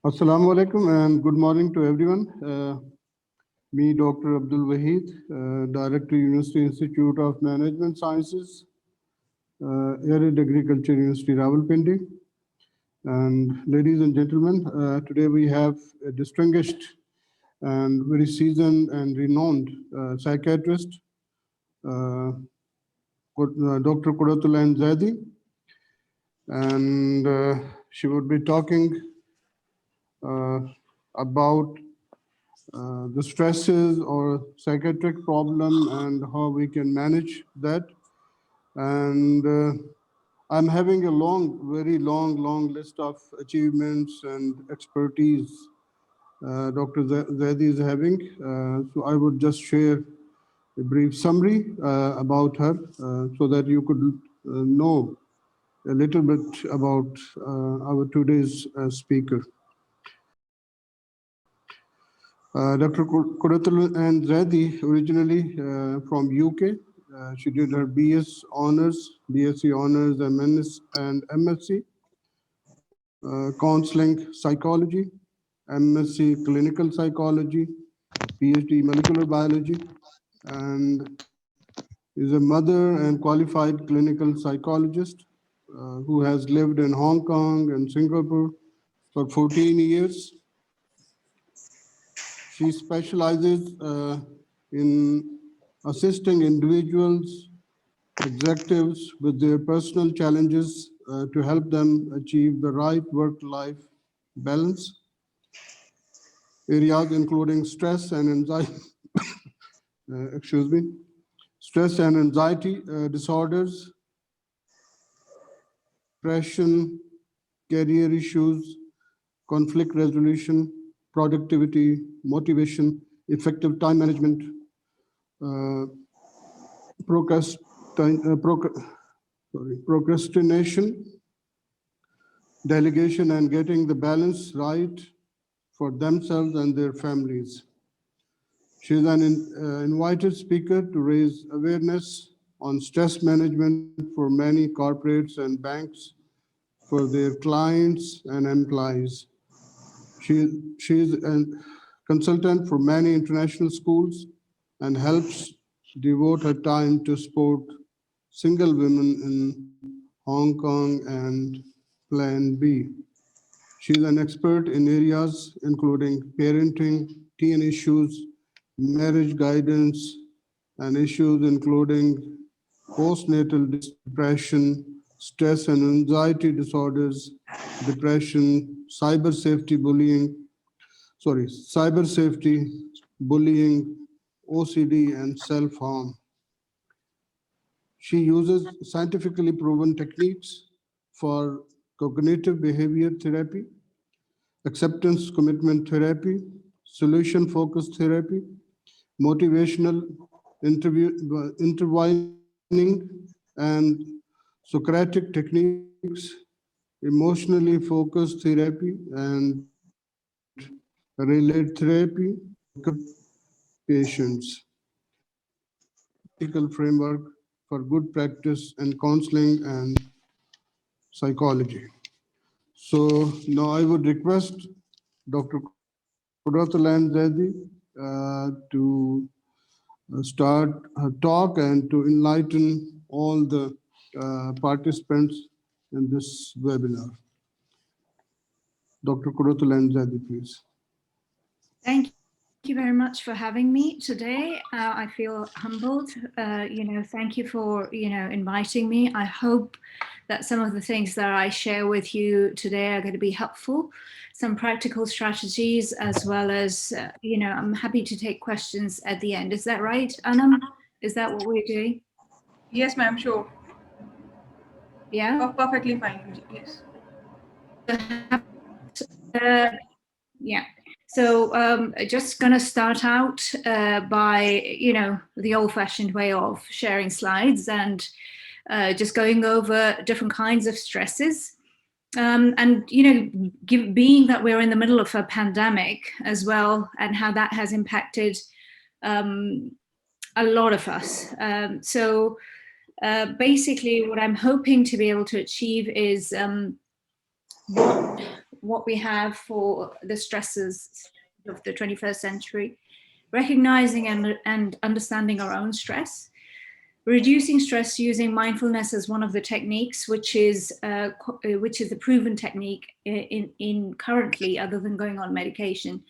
Assalamu alaikum and good morning to everyone. Me, Dr. Abdul Wahid, Director, University Institute of Management Sciences, Arid Agriculture University, Rawalpindi. And ladies and gentlemen, today we have a distinguished and very seasoned and renowned psychiatrist, Dr. Quratulain Zaidi. And she would be talking about the stresses or psychiatric problem and how we can manage that. And I'm having a very long list of achievements and expertise Dr. Zaidi is having. So I would just share a brief summary about her so that you could know a little bit about our today's speaker. Dr. Quratulain Zaidi, originally from UK. She did her BS honors, BSc honors, MS and MSc, counseling psychology, MSc clinical psychology, PhD molecular biology, and is a mother and qualified clinical psychologist who has lived in Hong Kong and Singapore for 14 years. She specializes in assisting individuals, executives with their personal challenges to help them achieve the right work-life balance. Areas including stress and anxiety, stress and anxiety disorders, depression, career issues, conflict resolution, productivity, motivation, effective time management, procrastination, delegation, and getting the balance right for themselves and their families. She is an invited speaker to raise awareness on stress management for many corporates and banks for their clients and employees. She is a consultant for many international schools and helps devote her time to support single women in Hong Kong and Plan B. She is an expert in areas including parenting, teen issues, marriage guidance, and issues including postnatal depression, stress and anxiety disorders, depression, cyber safety, bullying, OCD, and self-harm. She uses scientifically proven techniques for cognitive behavior therapy, acceptance commitment therapy, solution-focused therapy, motivational interviewing, and Socratic techniques, emotionally focused therapy, and related therapy patients. Ethical framework for good practice in counseling and psychology. So now I would request Dr. Quratulain Zaidi to start her talk and to enlighten all the participants in this webinar. Dr. Quratulain Zaidi, please. Thank you very much for having me today. I feel humbled. Thank you for, inviting me. I hope that some of the things that I share with you today are going to be helpful, some practical strategies, as well as, I'm happy to take questions at the end. Is that right, Anam? Is that what we're doing? Yes, ma'am, sure. Yeah? Oh, perfectly fine, yes. Yeah. So just going to start out by, the old-fashioned way of sharing slides and just going over different kinds of stresses. And, being that we're in the middle of a pandemic as well, and how that has impacted a lot of us. So what we have for the stresses of the 21st century, recognizing and understanding our own stress, reducing stress using mindfulness as one of the techniques, which is a proven technique in currently, other than going on medication,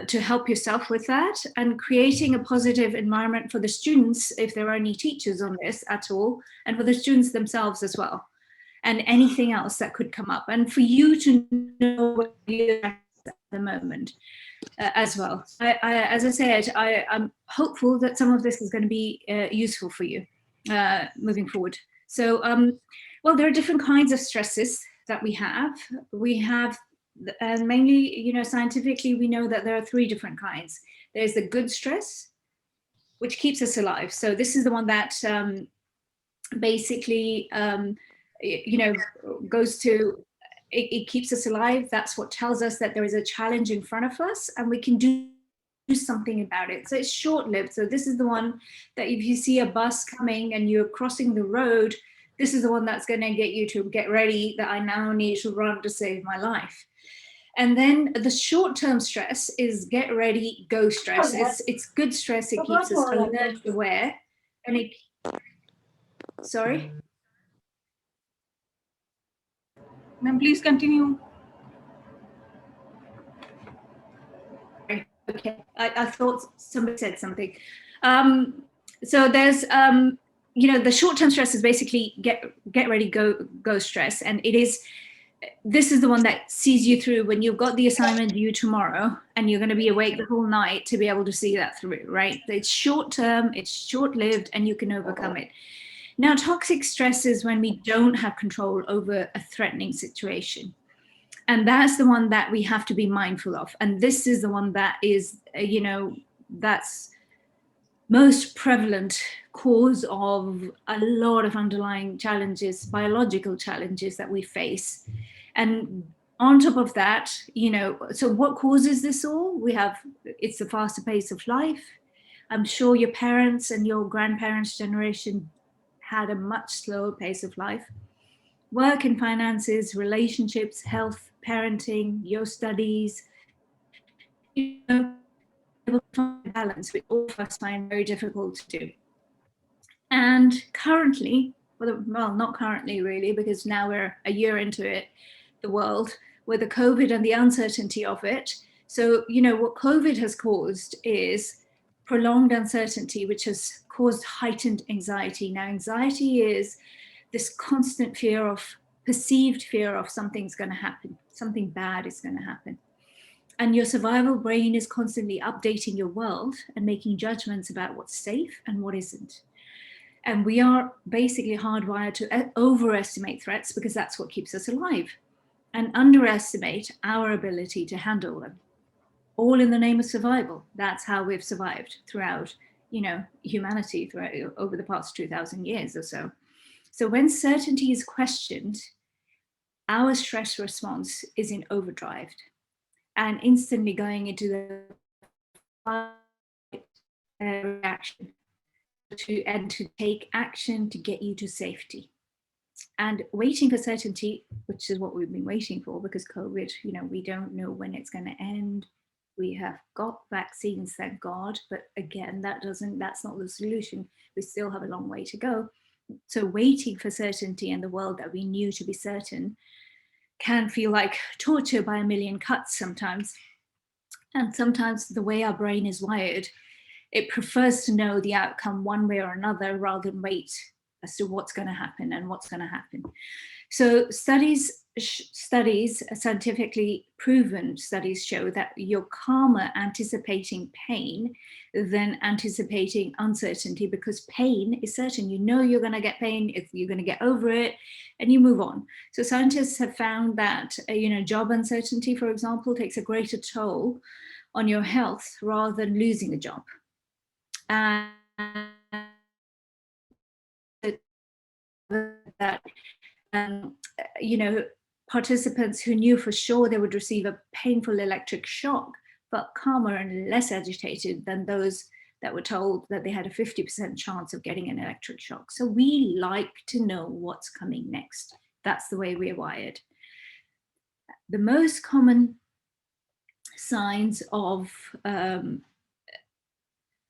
to help yourself with that, and creating a positive environment for the students, if there are any teachers on this at all, and for the students themselves as well, and anything else that could come up, and for you to know where you're at the moment. As well. As I said, I'm hopeful that some of this is going to be useful for you moving forward. So, well, there are different kinds of stresses that we have. And mainly, scientifically, we know that there are 3 different kinds. There's the good stress, which keeps us alive. So this is the one that basically, goes to, it keeps us alive. That's what tells us that there is a challenge in front of us and we can do something about it. So it's short-lived. So this is the one that if you see a bus coming and you're crossing the road, this is the one that's going to get you to get ready, that I now need to run to save my life. And then the short-term stress is get ready, go stress. It's good stress. It keeps us alert, aware, and it, sorry? Ma'am, please continue. Okay, I thought somebody said something. So there's, the short-term stress is basically get ready, go stress. And this is the one that sees you through when you've got the assignment due tomorrow and you're going to be awake the whole night to be able to see that through, right? It's short-term, it's short-lived, and you can overcome it. Now, toxic stress is when we don't have control over a threatening situation. And that's the one that we have to be mindful of. And this is the one that is, that's most prevalent cause of a lot of underlying challenges, biological challenges that we face. And on top of that, so what causes this all? It's the faster pace of life. I'm sure your parents and your grandparents' generation had a much slower pace of life. Work and finances, relationships, health, parenting, your studies, balance, which all of us find very difficult to do. And currently, well, not currently really, because now we're a year into it, the world, with the COVID and the uncertainty of it. So, what COVID has caused is prolonged uncertainty, which has caused heightened anxiety. Now, anxiety is this constant perceived fear of something's going to happen, something bad is going to happen. And your survival brain is constantly updating your world and making judgments about what's safe and what isn't. And we are basically hardwired to overestimate threats because that's what keeps us alive, and underestimate our ability to handle them, all in the name of survival. That's how we've survived throughout, humanity over the past 2,000 years or so. So when certainty is questioned, our stress response is in overdrive and instantly going into the fight reaction to take action to get you to safety. And waiting for certainty, which is what we've been waiting for, because COVID, we don't know when it's going to end. We have got vaccines, thank God, but again, that's not the solution. We still have a long way to go. So waiting for certainty in the world that we knew to be certain can feel like torture by a million cuts sometimes. And sometimes the way our brain is wired, it prefers to know the outcome one way or another rather than wait as to what's going to happen and what's going to happen. So scientifically proven studies show that you're calmer anticipating pain than anticipating uncertainty, because pain is certain. You're going to get pain, if you're going to get over it, and you move on. So scientists have found that job uncertainty, for example, takes a greater toll on your health rather than losing a job. And that participants who knew for sure they would receive a painful electric shock felt calmer and less agitated than those that were told that they had a 50% chance of getting an electric shock. So we like to know what's coming next. That's the way we're wired. the most common signs of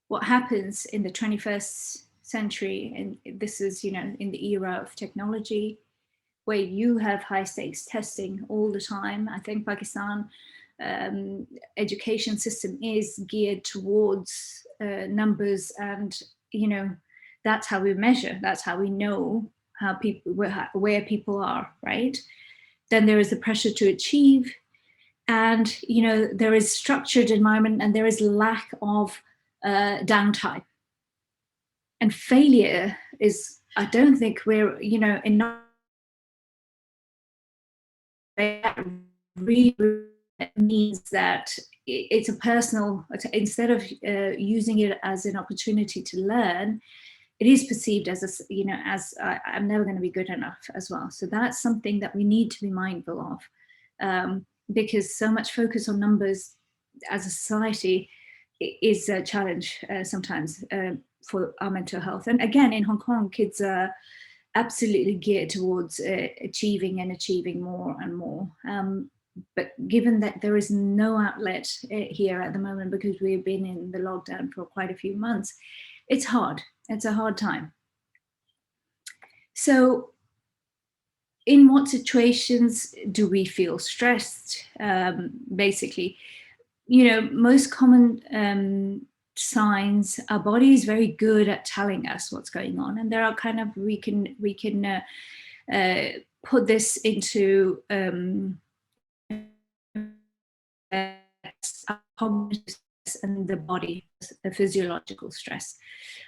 what happens in the 21st century, and this is, you know, in the era of technology, where you have high stakes testing all the time. I think Pakistan education system is geared towards numbers, and, you know, that's how we measure, that's how we know how people, where people are, right? Then there is the pressure to achieve, and, you know, there is structured environment, and there is lack of downtime. And failure is, I don't think we're, you know, enough. That really means that it's a personal, instead of using it as an opportunity to learn, it is perceived as a, you know, as I'm never going to be good enough as well. So that's something that we need to be mindful of, because so much focus on numbers as a society is a challenge sometimes for our mental health. And again, in Hong Kong, kids are absolutely geared towards achieving and achieving more and more. But given that there is no outlet here at the moment, because we've been in the lockdown for quite a few months, it's hard. It's a hard time. So in what situations do we feel stressed? Basically, you know, most common signs, our body is very good at telling us what's going on, and there are kind of, we can put this into cognitive and the body, the physiological stress.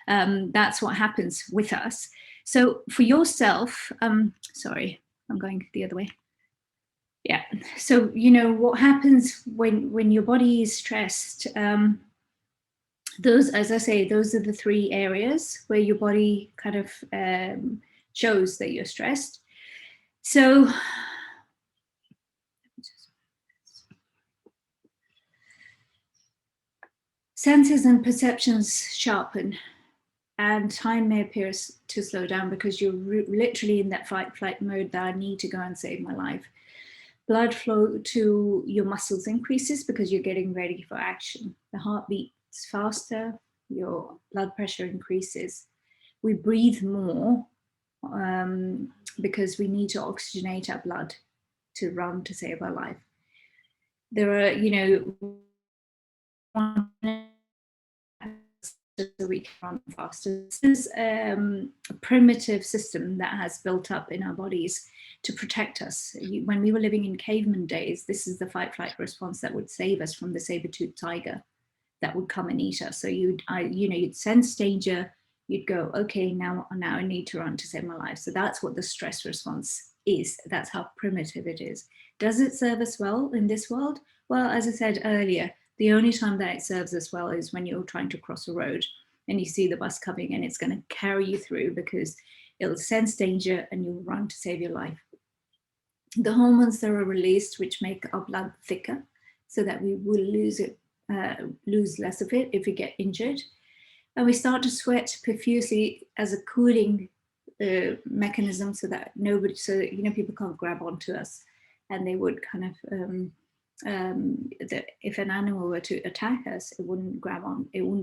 That's what happens with us. So for yourself, sorry, I'm going the other way. Yeah. So, you know, what happens when your body is stressed, those, as I say, those are the three areas where your body kind of shows that you're stressed. So senses and perceptions sharpen, and time may appear to slow down because you're literally in that fight-flight mode that I need to go and save my life. Blood flow to your muscles increases because you're getting ready for action. The heart beats faster, your blood pressure increases. We breathe more because we need to oxygenate our blood to run to save our life. There are, you know, so we can run faster. This is a primitive system that has built up in our bodies to protect us. When we were living in caveman days, this is the fight-flight response that would save us from the saber-toothed tiger that would come and eat us. So you'd sense danger, you'd go, okay, now I need to run to save my life. So that's what the stress response is. That's how primitive it is. Does it serve us well in this world? Well, as I said earlier, the only time that it serves us well is when you're trying to cross a road and you see the bus coming and it's going to carry you through because it'll sense danger and you'll run to save your life. The hormones that are released, which make our blood thicker so that we will lose less of it if we get injured. And we start to sweat profusely as a cooling mechanism so that people can't grab onto us. And they would kind of, if an animal were to attack us, it wouldn't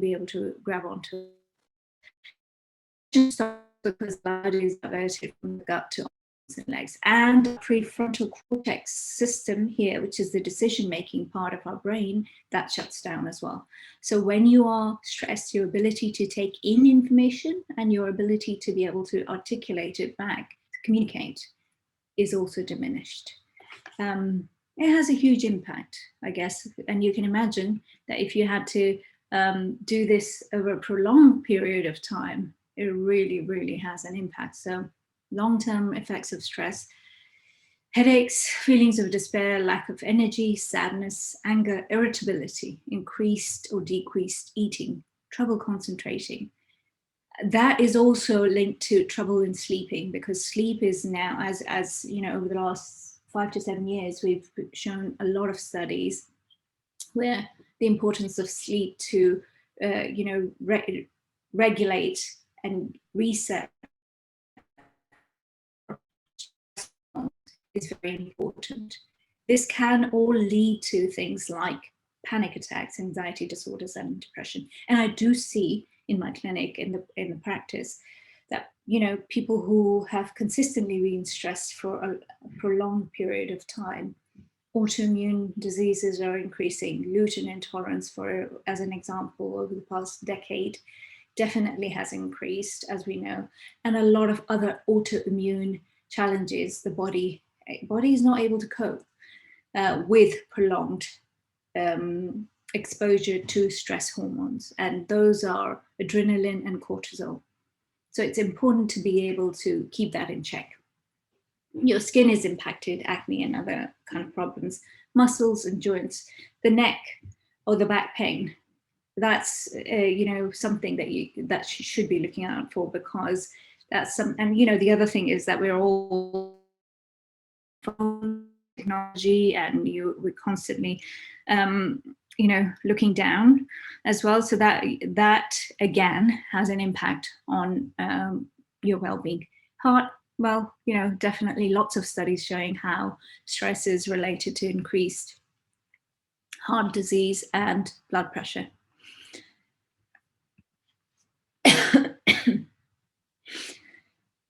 be able to grab onto us. Because blood is diverted from the gut to arms and legs. And the prefrontal cortex system here, which is the decision-making part of our brain, that shuts down as well. So when you are stressed, your ability to take in information and your ability to be able to articulate it back, communicate, is also diminished. It has a huge impact, I guess. And you can imagine that if you had to do this over a prolonged period of time, it really, really has an impact. So long-term effects of stress: headaches, feelings of despair, lack of energy, sadness, anger, irritability, increased or decreased eating, trouble concentrating. That is also linked to trouble in sleeping, because sleep is now, as you know, over the last 5 to 7 years, we've shown a lot of studies where the importance of sleep to, regulate and reset is very important. this can all lead to things like panic attacks, anxiety disorders, and depression. And I do see in my clinic, in the practice, that, you know, people who have consistently been stressed for a prolonged period of time, autoimmune diseases are increasing. Gluten intolerance, as an example, over the past decade, definitely has increased, as we know, and a lot of other autoimmune challenges. The body is not able to cope with prolonged exposure to stress hormones, and those are adrenaline and cortisol. So it's important to be able to keep that in check. Your skin is impacted, acne and other kind of problems, muscles and joints, the neck or the back pain. That's you know, something that you should be looking out for, because that's some. And you know, the other thing is that we're all technology, and we're constantly you know, looking down as well. So that again has an impact on your well-being. Heart, well, you know, definitely lots of studies showing how stress is related to increased heart disease and blood pressure.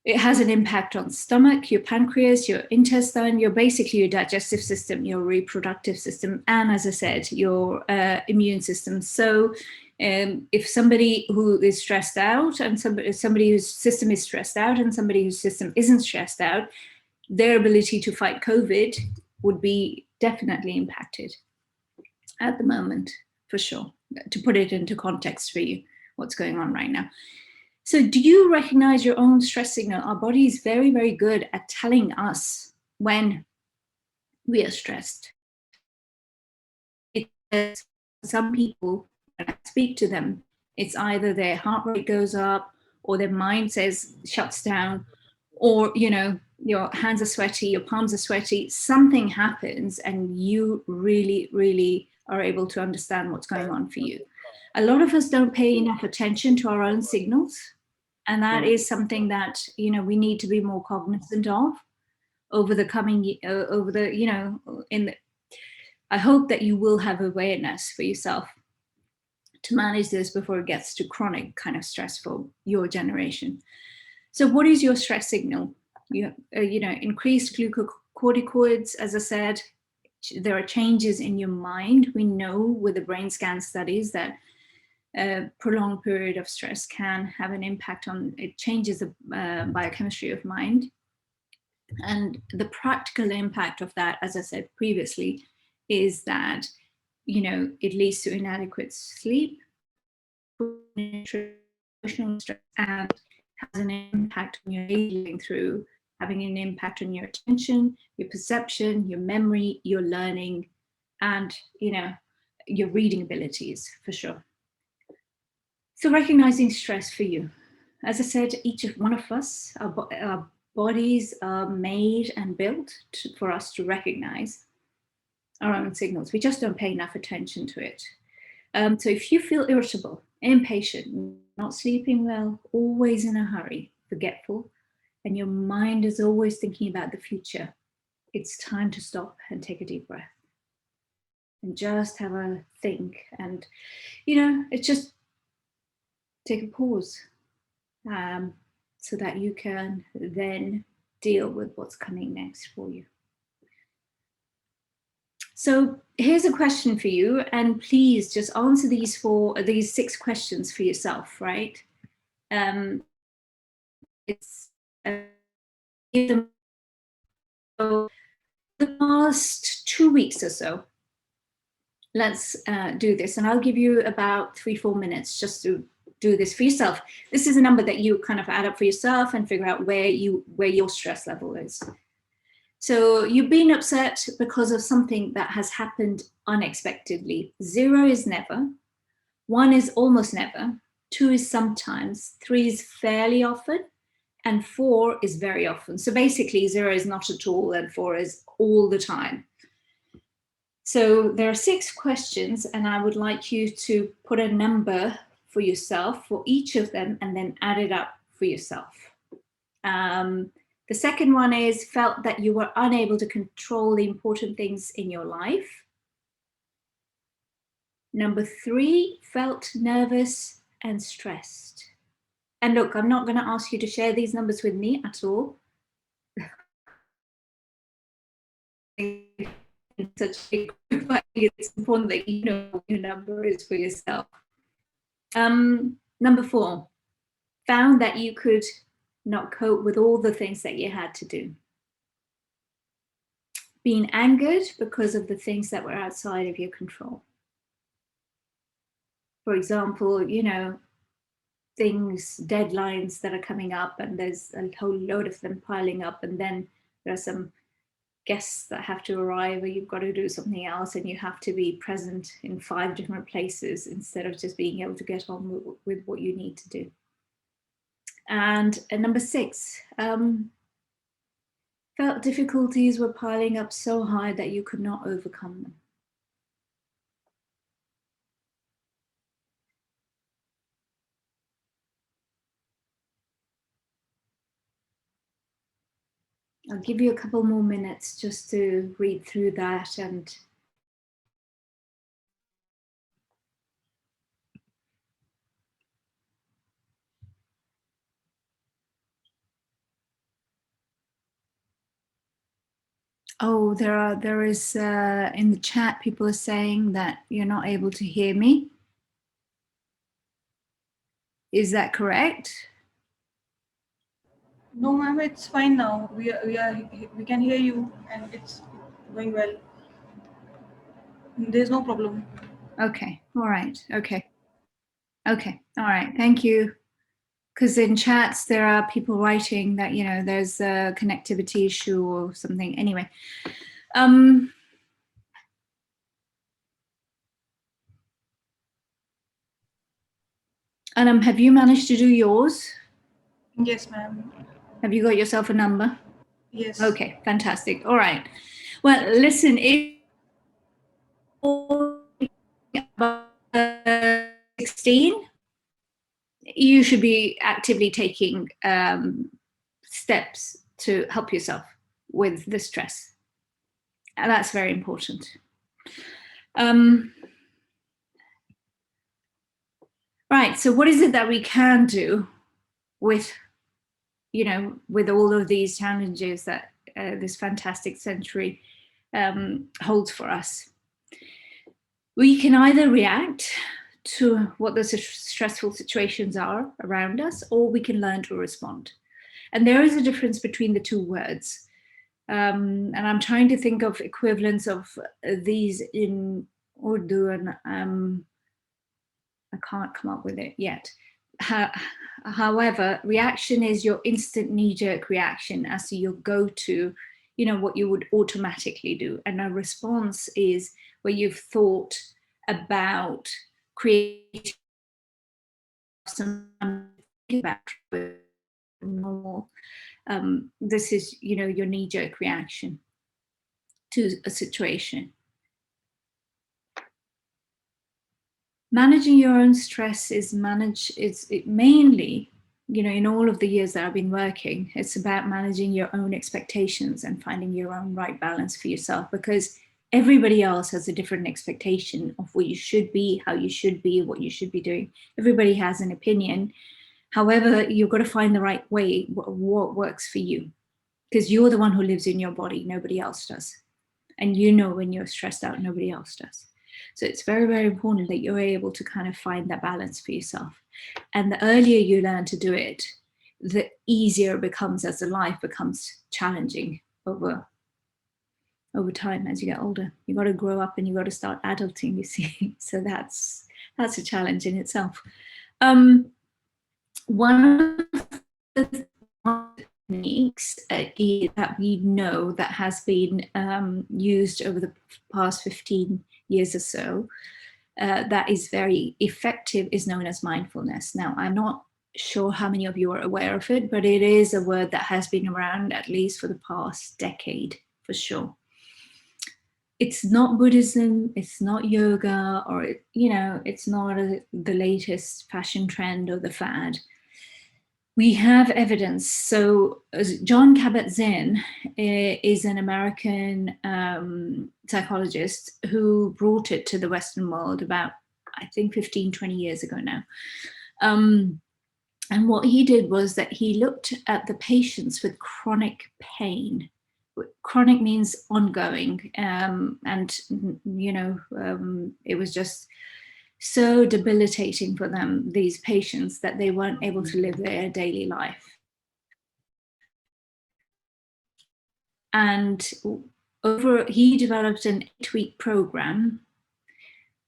It has an impact on stomach, your pancreas, your intestine, basically your digestive system, your reproductive system, and, as I said, your immune system. So if somebody who is stressed out, and somebody whose system is stressed out, and somebody whose system isn't stressed out, their ability to fight COVID would be definitely impacted at the moment, for sure, to put it into context for you, what's going on right now. So do you recognize your own stress signal? Our body is very, very good at telling us when we are stressed. Some people, when I speak to them, it's either their heart rate goes up, or their mind shuts down, or, you know, your hands are sweaty, your palms are sweaty, something happens, and you really, really are able to understand what's going on for you. A lot of us don't pay enough attention to our own signals. And that is something that, you know, we need to be more cognizant of over the coming, you know, I hope that you will have awareness for yourself to manage this before it gets to chronic kind of stress for your generation. So what is your stress signal? You know, increased glucocorticoids, as I said. There are changes in your mind. We know with the brain scan studies that a prolonged period of stress can have an impact on, it changes the biochemistry of mind. And the practical impact of that, as I said previously, is that, you know, it leads to inadequate sleep, emotional stress, and has an impact on your aging through having an impact on your attention, your perception, your memory, your learning, and, you know, your reading abilities, for sure. So recognizing stress for you. As I said, each one of us, our bodies are made and built for us to recognize our own signals. We just don't pay enough attention to it. So if you feel irritable, impatient, not sleeping well, always in a hurry, forgetful, and your mind is always thinking about the future, it's time to stop and take a deep breath and just have a think. And, you know, it's just take a pause so that you can then deal with what's coming next for you. So here's a question for you, and please just answer these 6 questions for yourself, right? It's the past 2 weeks or so. Let's do this, and I'll give you about 3-4 minutes just to do this for yourself. This is a number that you kind of add up for yourself and figure out where your stress level is. So you've been upset because of something that has happened unexpectedly. 0 is never, 1 is almost never, 2 is sometimes, 3 is fairly often, and 4 is very often. So basically 0 is not at all, and 4 is all the time. So there are 6 questions, and I would like you to put a number for yourself for each of them, and then add it up for yourself. The second one is felt that you were unable to control the important things in your life. Number 3, felt nervous and stressed. And look, I'm not going to ask you to share these numbers with me at all. Such a group, I think it's important that you know what your number is for yourself. Number 4, found that you could not cope with all the things that you had to do. Being angered because of the things that were outside of your control. For example, you know, things, deadlines that are coming up, and there's a whole load of them piling up, and then there are some guests that have to arrive, or you've got to do something else, and you have to be present in 5 different places instead of just being able to get on with what you need to do. And number 6, felt difficulties were piling up so high that you could not overcome them. I'll give you a couple more minutes just to read through that. And oh, there is in the chat, people are saying that you're not able to hear me. Is that correct? No, ma'am, it's fine now. We can hear you, and it's going well. There's no problem. Okay, all right, okay. Okay, all right, thank you. Because in chats, there are people writing that, you know, there's a connectivity issue or something. Anyway. Anam, have you managed to do yours? Yes, ma'am. Have you got yourself a number? Yes. Okay, fantastic. All right. Well, listen, if 16, you should be actively taking steps to help yourself with the stress. And that's very important. Right, so what is it that we can do with, you know, with all of these challenges that this fantastic century holds for us? We can either react to what the stressful situations are around us, or we can learn to respond. And there is a difference between the two words. And I'm trying to think of equivalents of these in Urdu, and I can't come up with it yet. However, reaction is your instant knee-jerk reaction as to your go-to, you know, what you would automatically do. And a response is where you've thought about creating some about normal. This is, you know, your knee-jerk reaction to a situation. Managing your own stress is mainly, you know, in all of the years that I've been working, it's about managing your own expectations and finding your own right balance for yourself, because everybody else has a different expectation of what you should be, how you should be, what you should be doing. Everybody has an opinion. However, you've got to find the right way, what works for you, because you're the one who lives in your body, nobody else does. And you know when you're stressed out, nobody else does. So it's very, very important that you're able to kind of find that balance for yourself. And the earlier you learn to do it, the easier it becomes as the life becomes challenging over time as you get older. You've got to grow up and you've got to start adulting, you see. So that's a challenge in itself. One of the techniques that we know that has been used over the past 15 years or so, that is very effective, is known as mindfulness. Now, I'm not sure how many of you are aware of it, but it is a word that has been around at least for the past decade, for sure. It's not Buddhism, it's not yoga, or, you know, it's not the latest fashion trend or the fad. we have evidence. So John Kabat-Zinn is an American psychologist who brought it to the Western world about, I think, 15, 20 years ago now. And what he did was that he looked at the patients with chronic pain. Chronic means ongoing, and you know, it was just so debilitating for them, these patients, that they weren't able to live their daily life. And he developed an 8-week program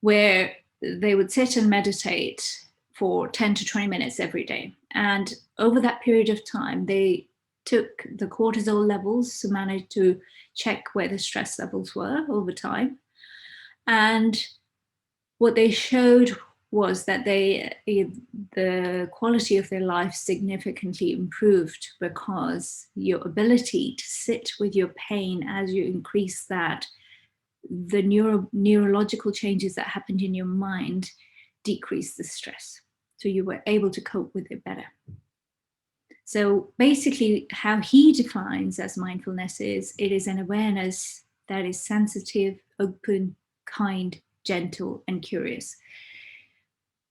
where they would sit and meditate for 10 to 20 minutes every day. And over that period of time, they took the cortisol levels to manage to check where the stress levels were over time. And what they showed was that the quality of their life significantly improved, because your ability to sit with your pain as you increase that, the neurological changes that happened in your mind decreased the stress. So you were able to cope with it better. So basically how he defines as mindfulness is, it is an awareness that is sensitive, open, kind, gentle, and curious.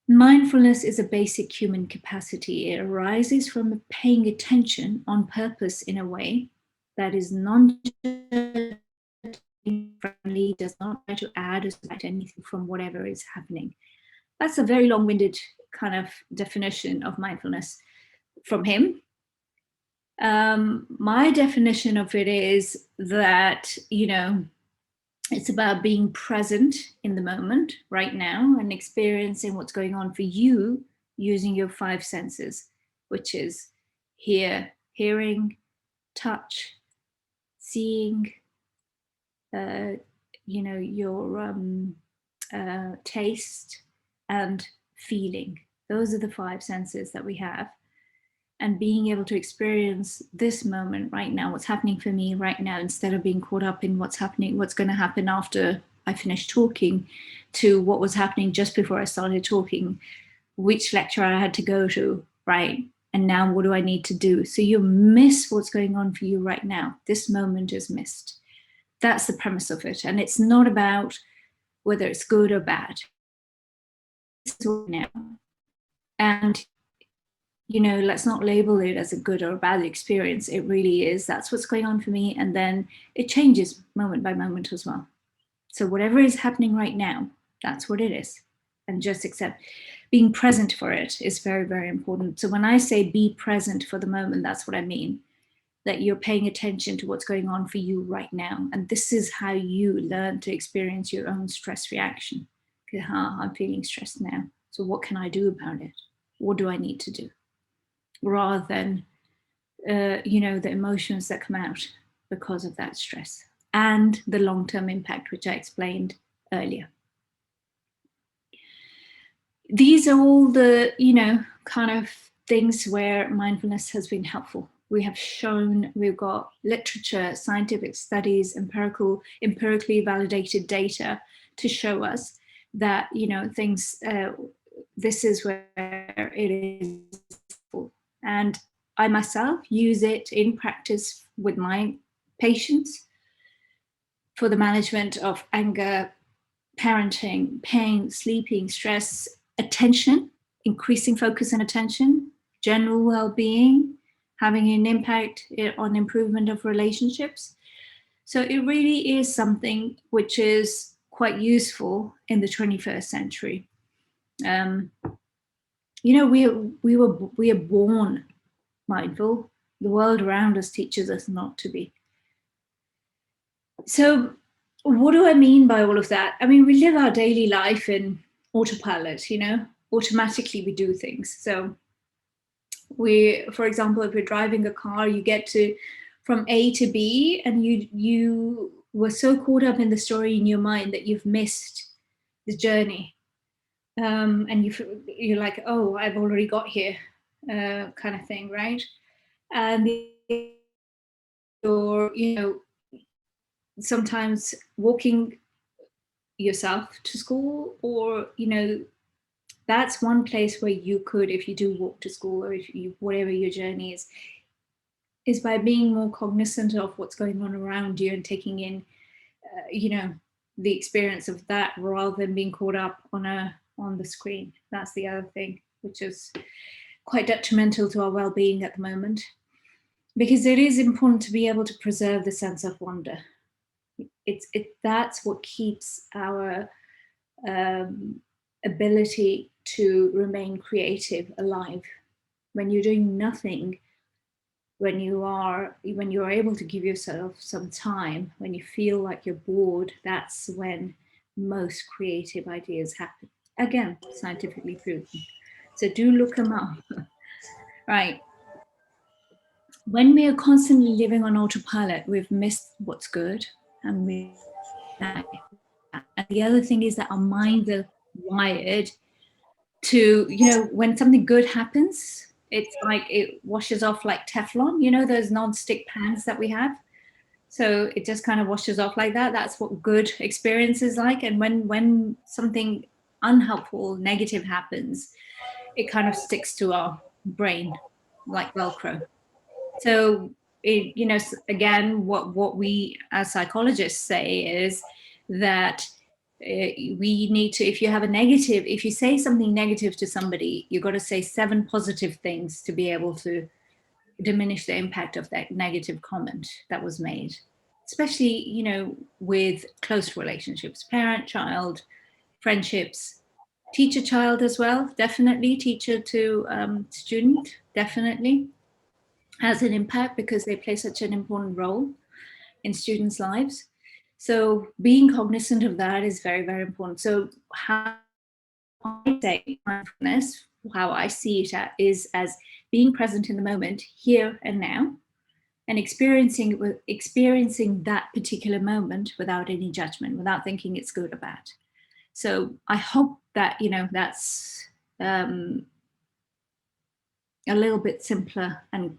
Mindfulness is a basic human capacity. It arises from paying attention on purpose in a way that is non-judgmental, friendly, does not try to add or subtract anything from whatever is happening. That's a very long-winded kind of definition of mindfulness from him. My definition of it is that, you know, it's about being present in the moment right now and experiencing what's going on for you using your 5 senses, which is hearing, touch, seeing, you know, your taste and feeling. Those are the 5 senses that we have. And being able to experience this moment right now, what's happening for me right now, instead of being caught up in what's happening, what's going to happen after I finish talking, to what was happening just before I started talking, which lecture I had to go to, right? And now what do I need to do? So you miss what's going on for you right now. This moment is missed. That's the premise of it. And it's not about whether it's good or bad. It's now. And you know, let's not label it as a good or a bad experience. It really is. That's what's going on for me. And then it changes moment by moment as well. So whatever is happening right now, that's what it is. And just accept. Being present for it is very, very important. So when I say be present for the moment, that's what I mean. That you're paying attention to what's going on for you right now. And this is how you learn to experience your own stress reaction. Okay, I'm feeling stressed now. So what can I do about it? What do I need to do? Rather than, you know, the emotions that come out because of that stress and the long-term impact, which I explained earlier. These are all the, you know, kind of things where mindfulness has been helpful. We have shown, we've got literature, scientific studies, empirically validated data to show us that, you know, things, this is where it is helpful. And I myself use it in practice with my patients for the management of anger, parenting, pain, sleeping, stress, attention, increasing focus and attention, general well-being, having an impact on improvement of relationships. So it really is something which is quite useful in the 21st century. You know, we are born mindful. The world around us teaches us not to be. So what do I mean by all of that? I mean, we live our daily life in autopilot, you know, automatically we do things. So for example, if we're driving a car, you get to from A to B and you were so caught up in the story in your mind that you've missed the journey. And you're like, oh, I've already got here, kind of thing, right? And you're, you know, sometimes walking yourself to school, or, you know, that's one place where you could, if you do walk to school, or if you, whatever your journey is by being more cognizant of what's going on around you and taking in, the experience of that, rather than being caught up on the screen. That's the other thing, which is quite detrimental to our well-being at the moment, because it is important to be able to preserve the sense of wonder. That's what keeps our ability to remain creative alive. When you're doing nothing, when you're able to give yourself some time, when you feel like you're bored, that's when most creative ideas happen. Again, scientifically proven. So do look them up. Right. When we are constantly living on autopilot, we've missed what's good, and and the other thing is that our minds are wired to, when something good happens, it's like it washes off like Teflon, those non-stick pans that we have. So it just kind of washes off like that. That's what good experience is like. And when something unhelpful, negative happens, it kind of sticks to our brain like Velcro. So, again, what we as psychologists say is that we need to, if you say something negative to somebody, you've got to say 7 positive things to be able to diminish the impact of that negative comment that was made, especially, with close relationships, parent, child, friendships, teacher, child as well. Definitely teacher to student, definitely has an impact because they play such an important role in students' lives. So being cognizant of that is very, very important. So how I say mindfulness, how I see it is as being present in the moment, here and now, and experiencing that particular moment without any judgment, without thinking it's good or bad. So I hope that, that's a little bit simpler and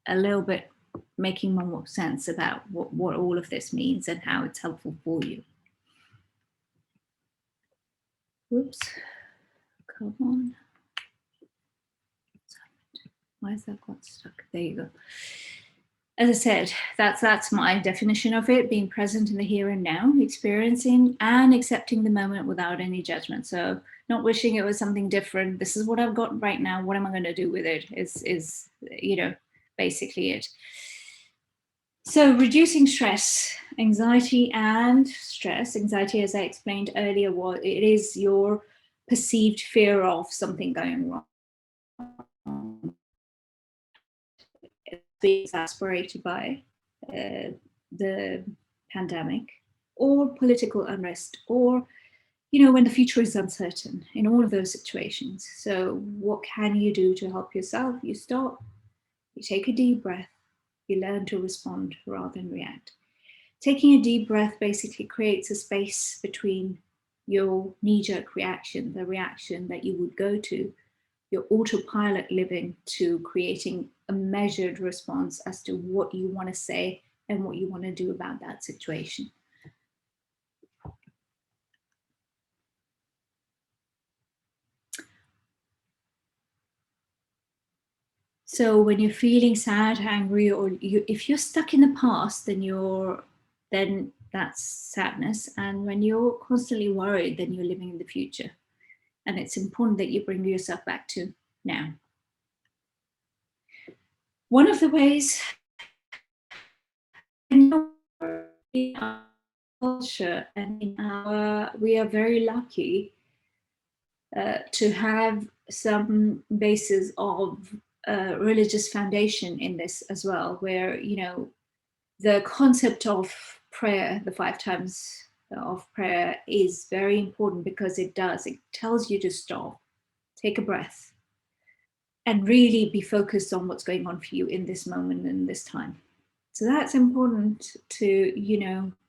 a little bit making more sense about what all of this means and how it's helpful for you. Whoops, come on. Why has that got stuck? There you go. As I said, that's my definition of it, being present in the here and now, experiencing and accepting the moment without any judgment. So not wishing it was something different. This is what I've got right now. What am I going to do with it is basically it. So reducing stress, anxiety and stress. Anxiety, as I explained earlier, it is your perceived fear of something going wrong. It's being exasperated by the pandemic or political unrest, or, when the future is uncertain, in all of those situations. So what can you do to help yourself? You stop, you take a deep breath, you learn to respond rather than react. Taking a deep breath basically creates a space between your knee-jerk reaction, the reaction that you would go to, your autopilot living, to creating a measured response as to what you want to say and what you want to do about that situation. So when you're feeling sad, angry, or if you're stuck in the past, then that's sadness. And when you're constantly worried, then you're living in the future. And it's important that you bring yourself back to now. One of the ways in our culture and we are very lucky to have some basis of religious foundation in this as well, where, the concept of prayer, the 5 times of prayer, is very important because it tells you to stop, take a breath, and really be focused on what's going on for you in this moment and this time. So that's important to,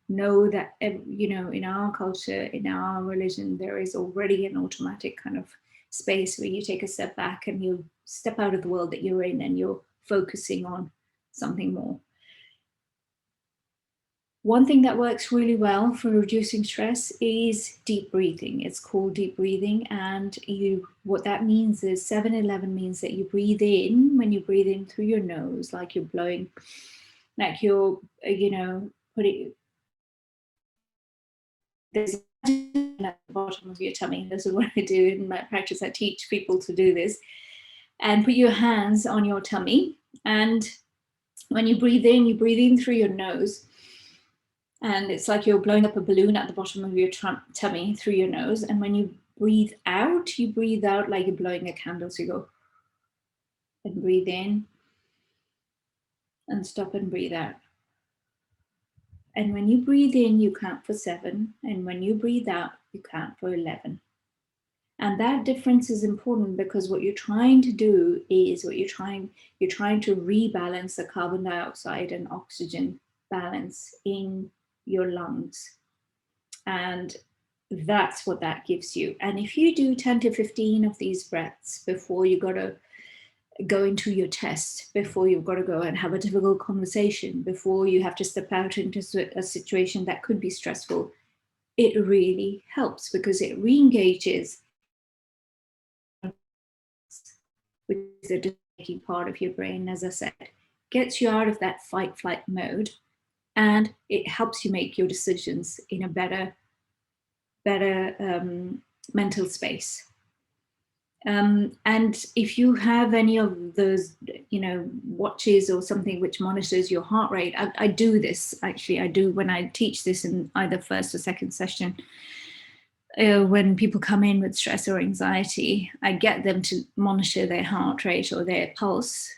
know that, in our culture, in our religion, there is already an automatic kind of space where you take a step back and you step out of the world that you're in and you're focusing on something more. One thing that works really well for reducing stress is deep breathing. It's called deep breathing, and what that means is 7-11 means that you breathe in. When you breathe in through your nose, like you're blowing, like you're, putting there's at the bottom of your tummy. This is what I do in my practice. I teach people to do this, and put your hands on your tummy, and when you breathe in through your nose. And it's like you're blowing up a balloon at the bottom of your tummy through your nose. And when you breathe out like you're blowing a candle. So you go and breathe in and stop and breathe out. And when you breathe in, you count for 7. And when you breathe out, you count for 11. And that difference is important because what you're trying to do is you're trying to rebalance the carbon dioxide and oxygen balance in your lungs. And that's what that gives you. And if you do 10 to 15 of these breaths before you got to go into your test, before you've got to go and have a difficult conversation, before you have to step out into a situation that could be stressful, it really helps because it re-engages, which is a decision part of your brain, as I said, gets you out of that fight-flight mode, and it helps you make your decisions in a better mental space. And if you have any of those, watches or something which monitors your heart rate, I do this, actually. I do when I teach this in either first or second session. When people come in with stress or anxiety, I get them to monitor their heart rate or their pulse.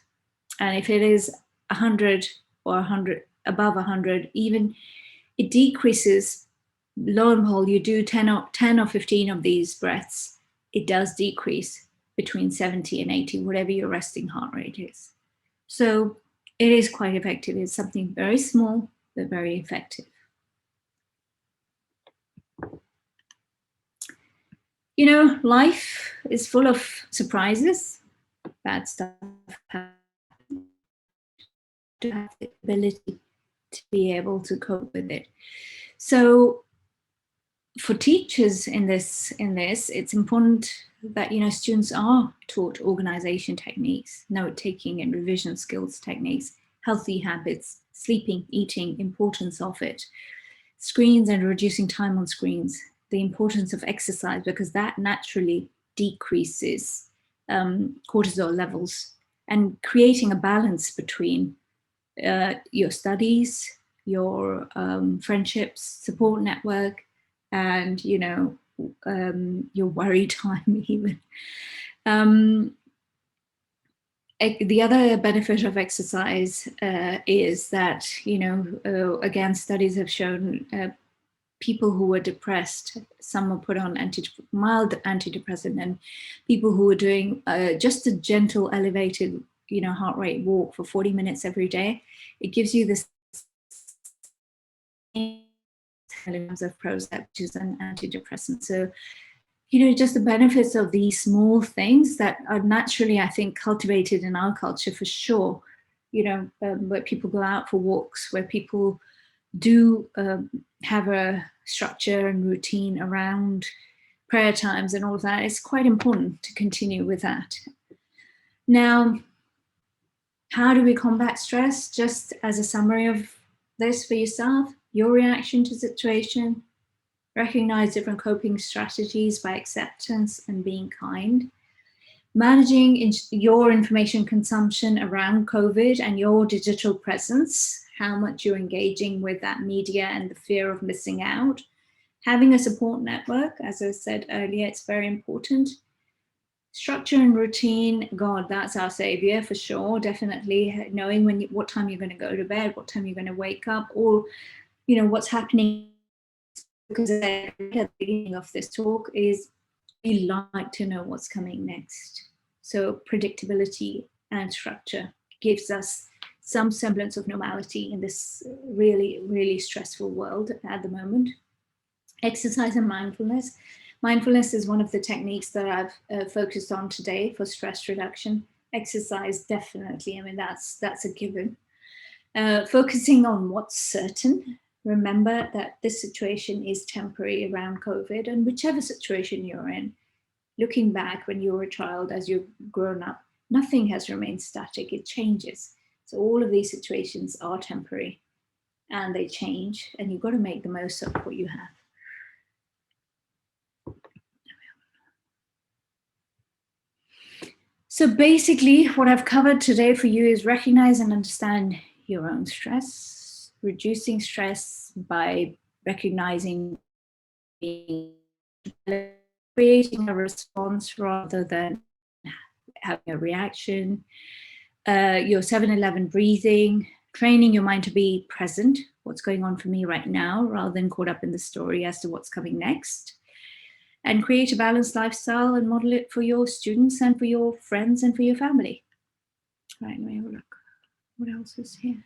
And if it is 100 or 100, above 100, even it decreases. Lo and behold, you do 10 or 15 of these breaths, it does decrease between 70 and 80, whatever your resting heart rate is. So it is quite effective. It's something very small, but very effective. Life is full of surprises, bad stuff. To have the ability to be able to cope with it. So for teachers in this, it's important that students are taught organization techniques, note-taking and revision skills techniques, healthy habits, sleeping, eating, importance of it, screens and reducing time on screens, the importance of exercise, because that naturally decreases cortisol levels, and creating a balance between your studies, your friendships, support network, and your worry time even. The other benefit of exercise is that, again, studies have shown people who were depressed, some were put on mild antidepressant, and people who were doing just a gentle elevated heart rate walk for 40 minutes every day, it gives you this milligrams of Prozac, which is an antidepressant. So, just the benefits of these small things that are naturally, I think, cultivated in our culture for sure, where people go out for walks, where people do have a structure and routine around prayer times and all of that. It's quite important to continue with that. Now, how do we combat stress? Just as a summary of this for yourself, your reaction to the situation, recognize different coping strategies by acceptance and being kind, managing your information consumption around COVID and your digital presence, how much you're engaging with that media and the fear of missing out, having a support network, as I said earlier, it's very important. Structure and routine, God, that's our savior for sure, definitely. Knowing what time you're going to go to bed, what time you're going to wake up, or, what's happening. Because at the beginning of this talk is we like to know what's coming next. So predictability and structure gives us some semblance of normality in this really, really stressful world at the moment. Exercise and mindfulness. Mindfulness is one of the techniques that I've focused on today for stress reduction. Exercise, definitely. I mean, that's a given. Focusing on what's certain remember that this situation is temporary around COVID, and whichever situation you're in, looking back when you were a child, as you've grown up, nothing has remained static, it changes. So all of these situations are temporary and they change, and you've got to make the most of what you have. So basically what I've covered today for you is recognize and understand your own stress, reducing stress by recognizing, creating a response rather than having a reaction, your 7-11 breathing, training your mind to be present, what's going on for me right now, rather than caught up in the story as to what's coming next, and create a balanced lifestyle and model it for your students and for your friends and for your family. Right, let me have a look. What else is here?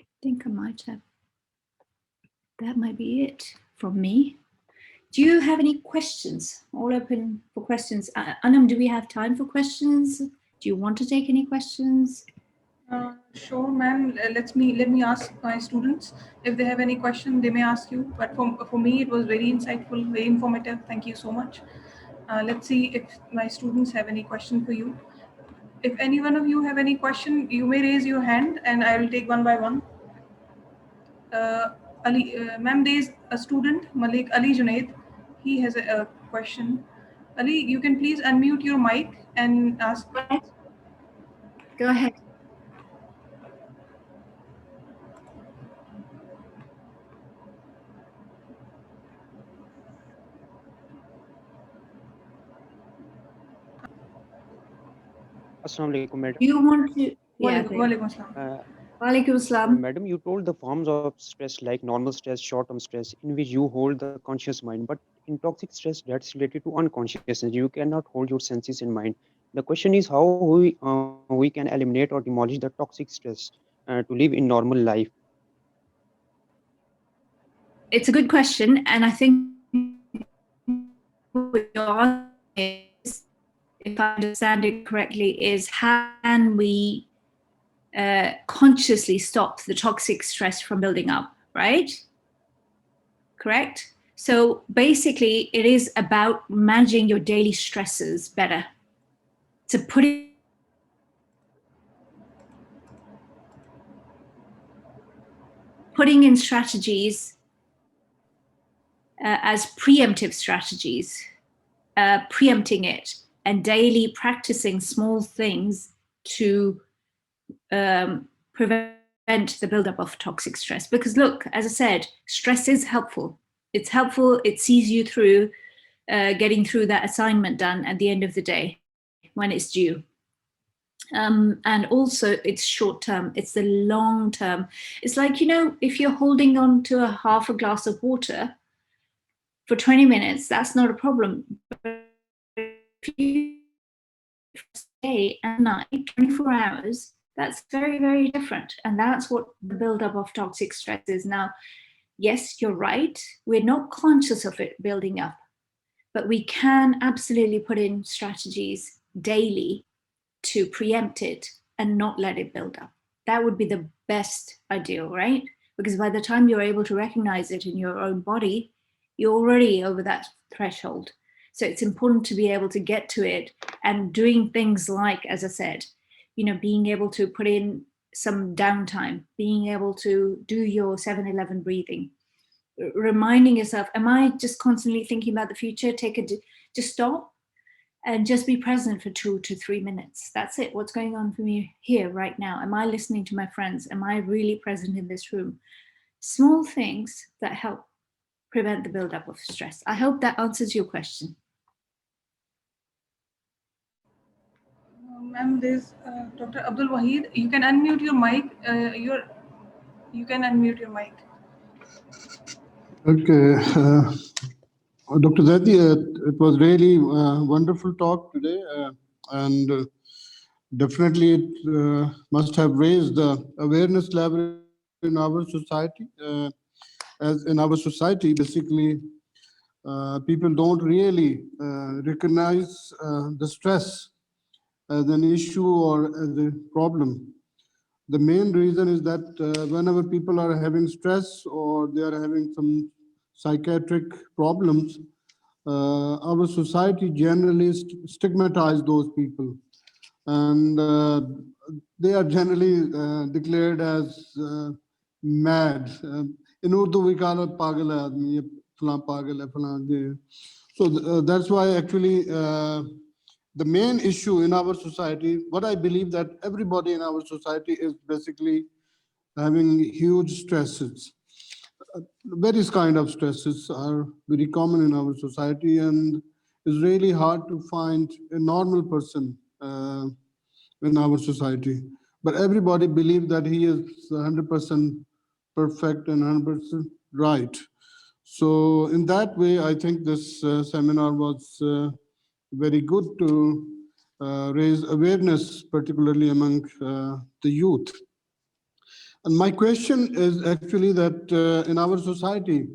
I think I might have. That might be it from me. Do you have any questions? All open for questions. Anam, do we have time for questions? Do you want to take any questions? Sure, ma'am. Let me ask my students if they have any question. They may ask you. But for me, it was very insightful, very informative. Thank you so much. Let's see if my students have any question for you. If any one of you have any question, you may raise your hand, and I will take one by one. Ali, ma'am, there is a student, Malik Ali Junaid. He has a question. Ali, you can please unmute your mic and ask. Go ahead. Assalamu alaikum, madam. You want to? Yeah. Walaikum assalam. Walaikum assalam. Madam, you told the forms of stress like normal stress, short-term stress, in which you hold the conscious mind. But in toxic stress, that's related to unconsciousness. You cannot hold your senses in mind. The question is how we can eliminate or demolish the toxic stress to live in normal life. It's a good question, and I think what you're asking is, if I understand it correctly, is how can we consciously stop the toxic stress from building up, right? Correct? So basically, it is about managing your daily stresses better. To putting in strategies as preemptive strategies, preempting it, and daily practicing small things to prevent the buildup of toxic stress. Because look, as I said, stress is helpful. It's helpful. It sees you through getting through that assignment done at the end of the day when it's due. And also it's short term, it's the long term. It's like, you know, if you're holding on to half a glass of water for 20 minutes, that's not a problem. But if you stay at night, 24 hours, that's very, very different. And that's what the buildup of toxic stress is. Now, yes, you're right. We're not conscious of it building up, but we can absolutely put in strategies daily to preempt it and not let it build up. That would be the best ideal, right? Because by the time you're able to recognize it in your own body, you're already over that threshold. So it's important to be able to get to it and doing things like, as I said, you know, being able to put in some downtime, being able to do your 7-11 breathing, reminding yourself, am I just constantly thinking about the future? Just stop and just be present for 2 to 3 minutes. That's it. What's going on for me here right now? Am I listening to my friends? Am I really present in this room? Small things that help prevent the buildup of stress. I hope that answers your question. Ma'am, there's Dr. Abdul Wahid. You can unmute your mic. You can unmute your mic. Okay. Dr. Zaidi, it was really wonderful talk today, and definitely it must have raised the awareness level in our society. As in our society, basically, people don't really recognize the stress as an issue or as a problem. The main reason is that whenever people are having stress or they are having some psychiatric problems, our society generally stigmatize those people, and they are generally declared as mad. In Urdu, we call it pagal hai aadmi, ye flan pagal hai, flan ye. So that's why actually the main issue in our society, what I believe that everybody in our society is basically having huge stresses. Various kind of stresses are very common in our society, and it's really hard to find a normal person in our society. But everybody believes that he is 100% perfect and 100% right. So in that way, I think this seminar was very good to raise awareness, particularly among the youth. And my question is actually that in our society,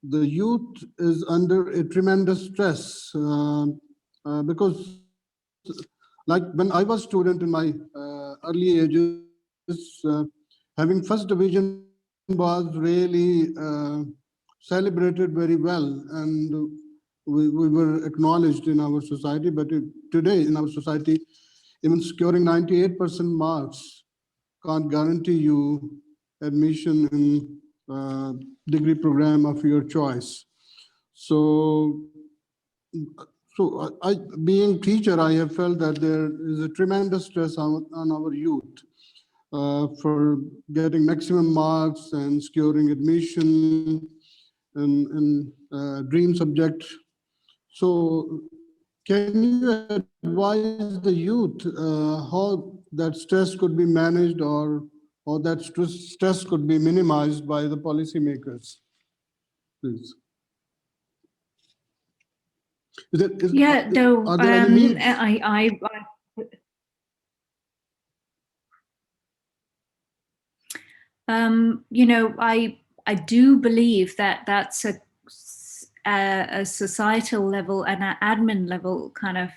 the youth is under a tremendous stress because, like when I was student in my early ages, having first division was really celebrated very well, and we were acknowledged in our society. But today in our society, even securing 98% marks can't guarantee you admission in degree program of your choice. So, so being teacher, I have felt that there is a tremendous stress on our youth for getting maximum marks and securing admission in dream subject. So, can you advise the youth how that stress could be managed, or how that stress could be minimized by the policymakers, please? Yeah, though, Are there any means? I do believe that that's a societal level and an admin level kind of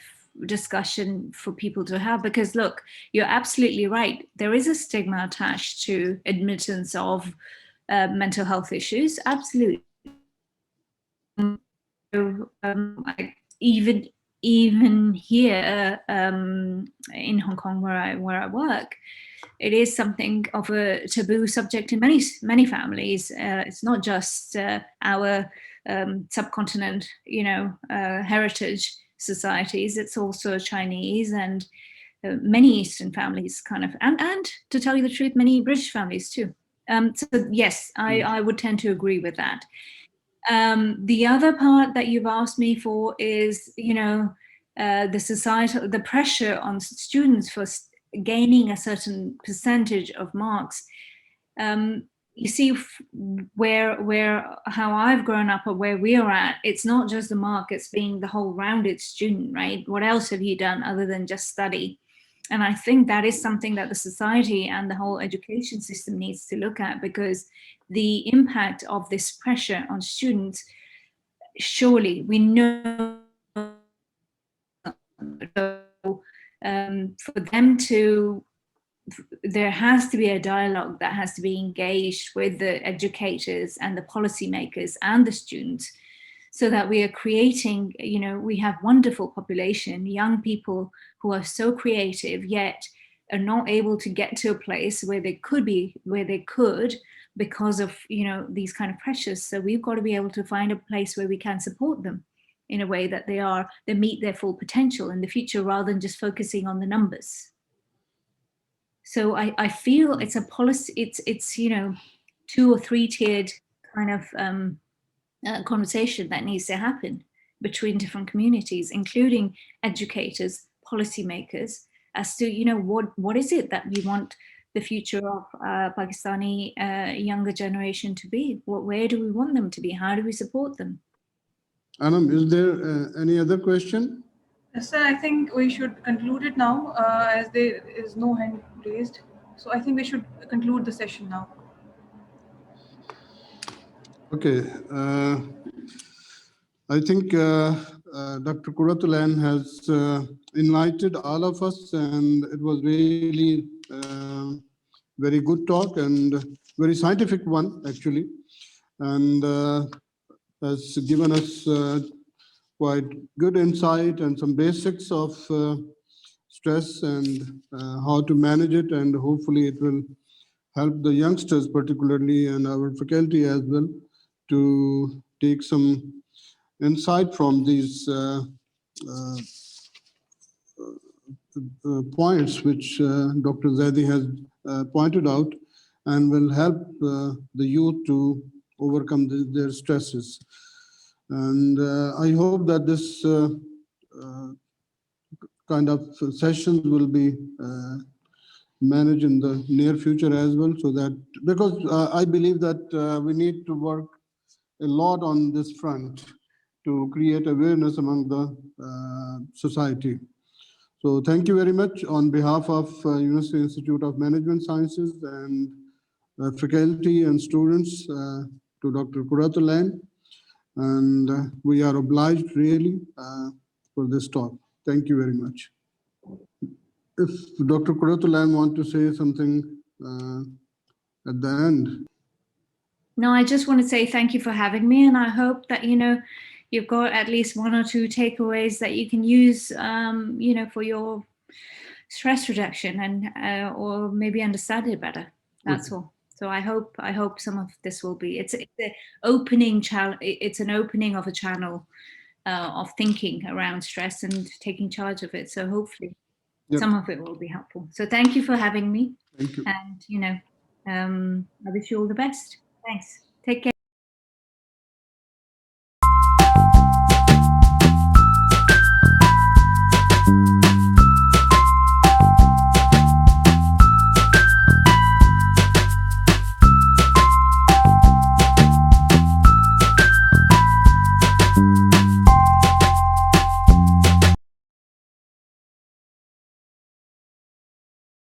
discussion for people to have, because look, you're absolutely right. There is a stigma attached to admittance of mental health issues. Absolutely. Even here in Hong Kong, where I work, it is something of a taboo subject in many families. It's not just our subcontinent, heritage societies. It's also Chinese and many Eastern families, kind of, and to tell you the truth, many British families too. So yes, I would tend to agree with that. The other part that you've asked me for is, the pressure on students for gaining a certain percentage of marks. You see how I've grown up or where we are at, it's not just the mark, it's being the whole rounded student, right? What else have you done other than just study? And I think that is something that the society and the whole education system needs to look at, because the impact of this pressure on students, surely we know for them to, there has to be a dialogue that has to be engaged with the educators and the policymakers and the students, so that we are creating, we have wonderful population, young people who are so creative, yet are not able to get to a place where they could because of, these kind of pressures. So we've got to be able to find a place where we can support them in a way that they meet their full potential in the future, rather than just focusing on the numbers. So I feel it's a policy, it's 2 or 3 tiered kind of conversation that needs to happen between different communities, including educators, policymakers, as to what is it that we want the future of Pakistani younger generation to be? Where do we want them to be? How do we support them? Anam, is there any other question? Sir, I think we should conclude it now, as there is no hand raised. So I think we should conclude the session now. Okay. I think Dr. Quratulain has enlightened all of us, and it was really very good talk and very scientific one, actually, and has given us quite good insight and some basics of stress and how to manage it, and hopefully it will help the youngsters particularly and our faculty as well to take some insight from these points which Dr. Zaidi has pointed out, and will help the youth to overcome their stresses. And I hope that this kind of sessions will be managed in the near future as well, so that, because I believe that we need to work a lot on this front to create awareness among the society. So thank you very much on behalf of University Institute of Management Sciences and faculty and students to Dr. Quratulain, and we are obliged really for this talk. Thank you very much. If Dr. Quratulain want to say something at the end. No, I just want to say thank you for having me, and I hope that, you know, you've got at least one or two takeaways that you can use, you know, for your stress reduction, and or maybe understand it better. That's all. So I hope some of this will be. It's an opening channel. It's an opening of a channel of thinking around stress and taking charge of it. So hopefully, some of it will be helpful. So thank you for having me. Thank you. And, you know, I wish you all the best. Thanks. Take care.